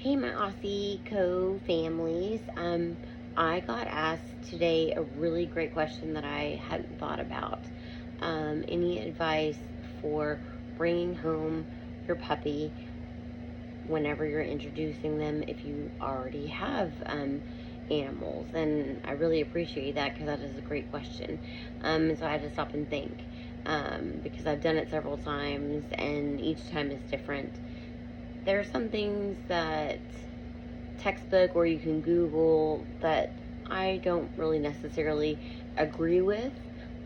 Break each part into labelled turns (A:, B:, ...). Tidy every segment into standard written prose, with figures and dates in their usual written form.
A: Hey, my Aussie co-families. I got asked today a really great question that I hadn't thought about. Any advice for bringing home your puppy whenever you're introducing them if you already have animals? And I really appreciate that because that is a great question. So I had to stop and think because I've done it several times and each time is different. There are some things that textbook or you can Google that I don't really necessarily agree with,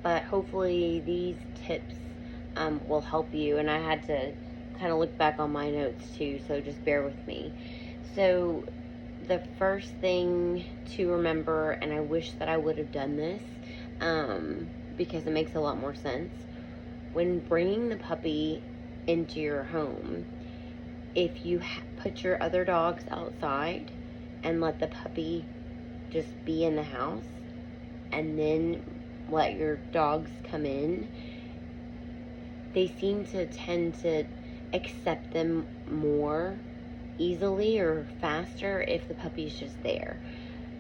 A: but hopefully these tips will help you. And I had to kind of look back on my notes too, so just bear with me. So the first thing to remember, and I wish that I would have done this because it makes a lot more sense, when bringing the puppy into your home, if you put your other dogs outside and let the puppy just be in the house and then let your dogs come in, they seem to tend to accept them more easily or faster if the puppy's just there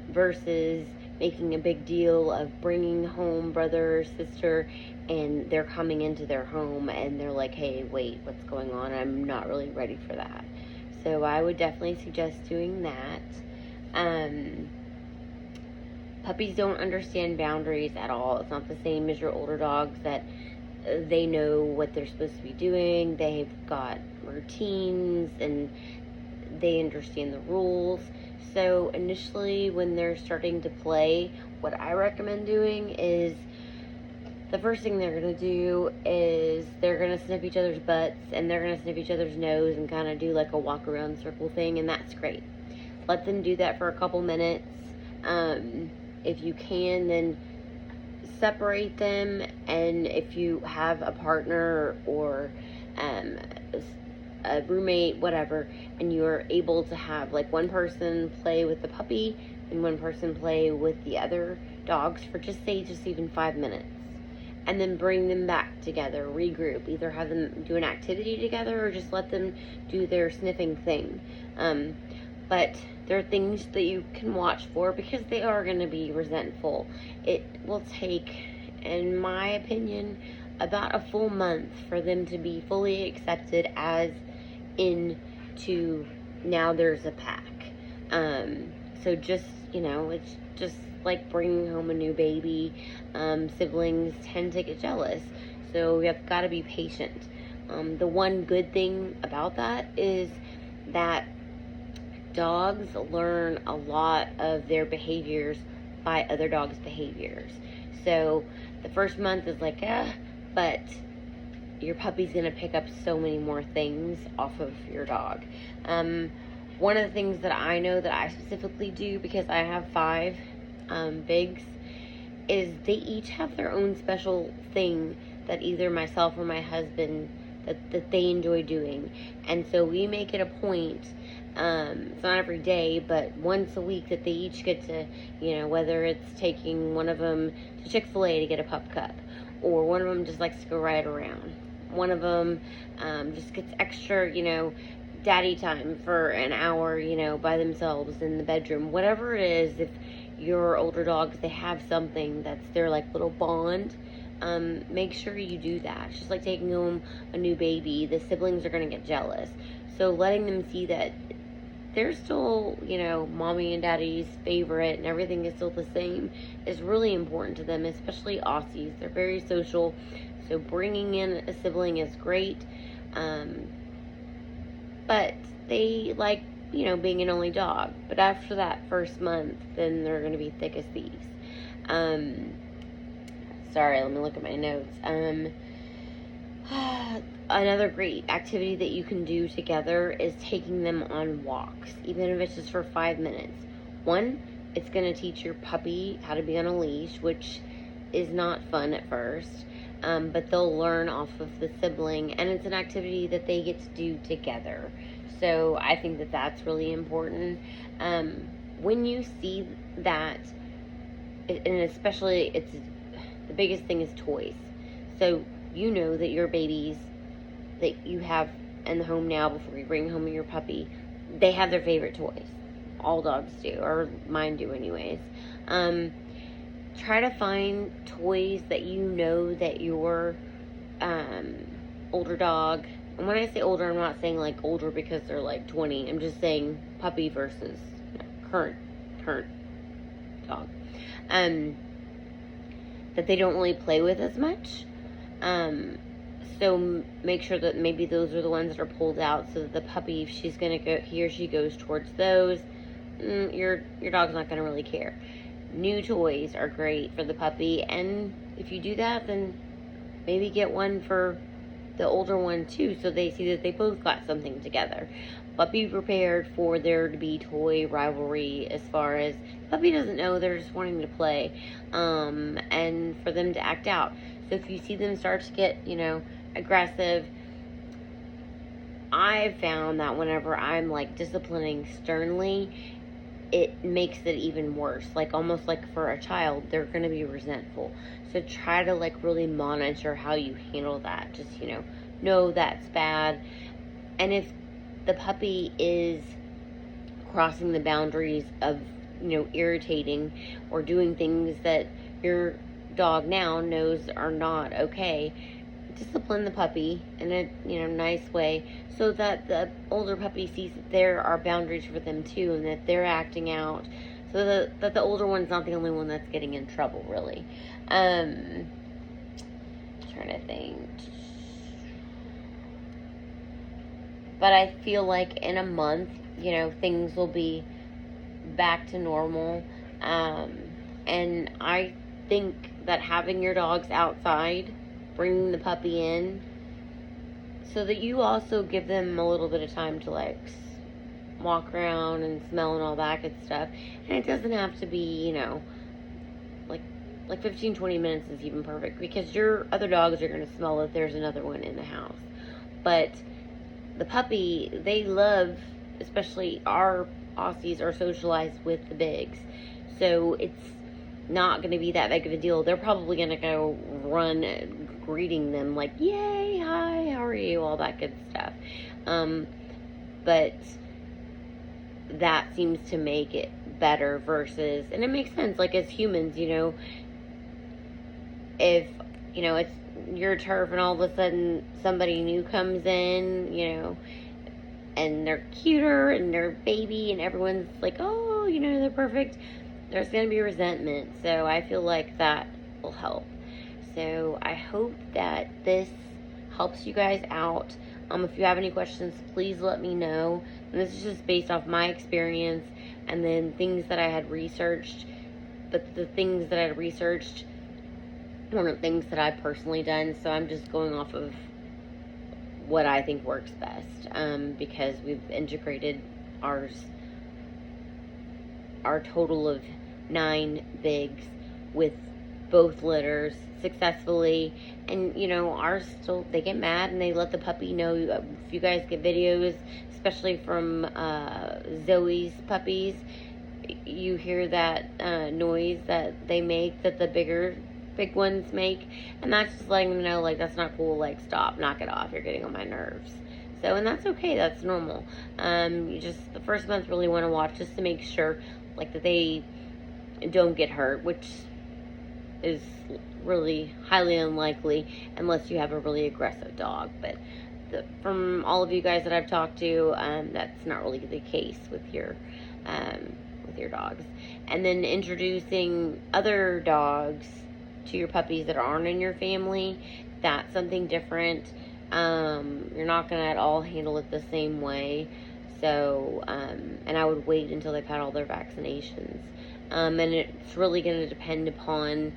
A: versus making a big deal of bringing home brother or sister and they're coming into their home and they're like, hey, wait, what's going on? I'm not really ready for that. So I would definitely suggest doing that. Puppies don't understand boundaries at all. It's not the same as your older dogs that they know what they're supposed to be doing. They've got routines and they understand the rules. So initially when they're starting to play, what I recommend doing is the first thing they're going to do is they're going to sniff each other's butts and they're going to sniff each other's nose and kind of do like a walk around circle thing, and that's great. Let them do that for a couple minutes. If you can, then separate them, and if you have a partner or a roommate, whatever, and you're able to have like one person play with the puppy and one person play with the other dogs for just even 5 minutes, and then bring them back together, regroup, either have them do an activity together or just let them do their sniffing thing. But there are things that you can watch for because they are going to be resentful. It will take, in my opinion, about a full month for them to be fully accepted as into now there's a pack. So just, it's just like bringing home a new baby. Siblings tend to get jealous, so we have got to be patient. The one good thing about that is that dogs learn a lot of their behaviors by other dogs' behaviors. So the first month is like, but your puppy's going to pick up so many more things off of your dog. One of the things that I know that I specifically do, because I have 5 bigs, is they each have their own special thing that either myself or my husband that they enjoy doing. And so we make it a point, it's not every day, but once a week, that they each get to, whether it's taking one of them to Chick-fil-A to get a pup cup, or one of them just likes to go ride around. One of them just gets extra, daddy time for an hour, by themselves in the bedroom. Whatever it is, if your older dogs, they have something that's their like little bond, make sure you do that. It's just like taking home a new baby. The siblings are going to get jealous. So letting them see that they're still, mommy and daddy's favorite and everything is still the same is really important to them, especially Aussies. They're very social. So bringing in a sibling is great. But they like, being an only dog. But after that first month, then they're going to be thick as thieves. Sorry, let me look at my notes. Another great activity that you can do together is taking them on walks, even if it's just for 5 minutes. One, it's going to teach your puppy how to be on a leash, which is not fun at first, but they'll learn off of the sibling, and it's an activity that they get to do together. So I think that that's really important. When you see that, and especially the biggest thing is toys. So you know that your babies that you have in the home now before you bring home your puppy they have their favorite toys. All dogs do, or mine do anyways. Try to find toys that you know that your older dog, and when I say older, I'm not saying like older because they're like 20. I'm just saying puppy versus current dog. That they don't really play with as much. So make sure that maybe those are the ones that are pulled out, so that the puppy, if she's gonna go, he or she goes towards those, your dog's not gonna really care. New toys are great for the puppy, and if you do that, then maybe get one for the older one too, so they see that they both got something together. But be prepared for there to be toy rivalry, as far as the puppy doesn't know, they're just wanting to play, and for them to act out. So if you see them start to get, aggressive, I've found that whenever I'm like disciplining sternly, it makes it even worse. Like almost like for a child, they're going to be resentful. So try to like really monitor how you handle that. Just, know that's bad. And if the puppy is crossing the boundaries of, irritating or doing things that your dog now knows are not okay, discipline the puppy in a nice way, so that the older puppy sees that there are boundaries for them too, and that they're acting out, so that the older one's not the only one that's getting in trouble, really. Trying to think. But I feel like in a month, things will be back to normal. And I think that having your dogs outside, bringing the puppy in, so that you also give them a little bit of time to like walk around and smell and all that good stuff. And it doesn't have to be, like 15-20 minutes is even perfect, because your other dogs are going to smell that there's another one in the house. But the puppy, they love, especially our Aussies, are socialized with the bigs, so it's not going to be that big of a deal. They're probably going to go run greeting them like, yay, hi, how are you, all that good stuff. But that seems to make it better versus, and it makes sense, like as humans, if, it's your turf and all of a sudden somebody new comes in, and they're cuter and they're baby and everyone's like, oh, they're perfect, there's going to be resentment. So I feel like that will help. So I hope that this helps you guys out. If you have any questions, please let me know. And this is just based off my experience and then things that I had researched. But the things that I had researched weren't things that I've personally done. So I'm just going off of what I think works best. Because we've integrated our total of 9 bigs with both litters successfully, and ours still, they get mad and they let the puppy know. If you guys get videos, especially from Zoe's puppies, you hear that noise that they make, that the big ones make, and that's just letting them know, like, that's not cool, like, stop, knock it off, you're getting on my nerves. So, and that's okay, that's normal. You just, the first month, really want to watch just to make sure, like, that they don't get hurt, which is really highly unlikely unless you have a really aggressive dog. But from all of you guys that I've talked to, that's not really the case with your dogs. And then introducing other dogs to your puppies that aren't in your family, that's something different. You're not going to at all handle it the same way. So, and I would wait until they've had all their vaccinations. And it's really going to depend upon,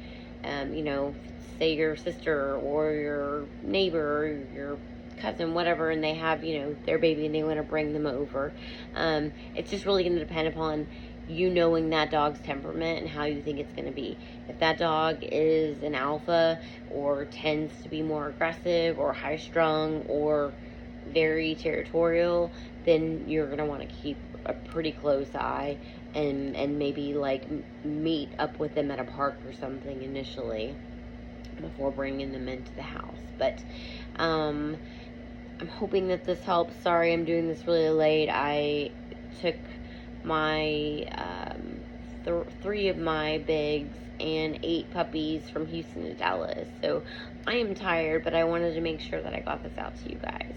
A: say your sister or your neighbor or your cousin, whatever, and they have, their baby and they want to bring them over. It's just really going to depend upon you knowing that dog's temperament and how you think it's going to be. If that dog is an alpha or tends to be more aggressive or high-strung or very territorial, then you're going to want to keep a pretty close eye and maybe like meet up with them at a park or something initially before bringing them into the house. But I'm hoping that this helps. Sorry I'm doing this really late. I took my 3 of my bigs and 8 puppies from Houston to Dallas. So I am tired, but I wanted to make sure that I got this out to you guys.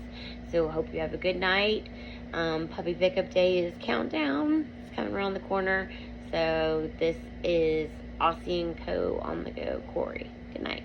A: So hope you have a good night. Puppy pickup day is countdown. It's coming around the corner. So this is Aussie & Co. on the go. Corey. Good night.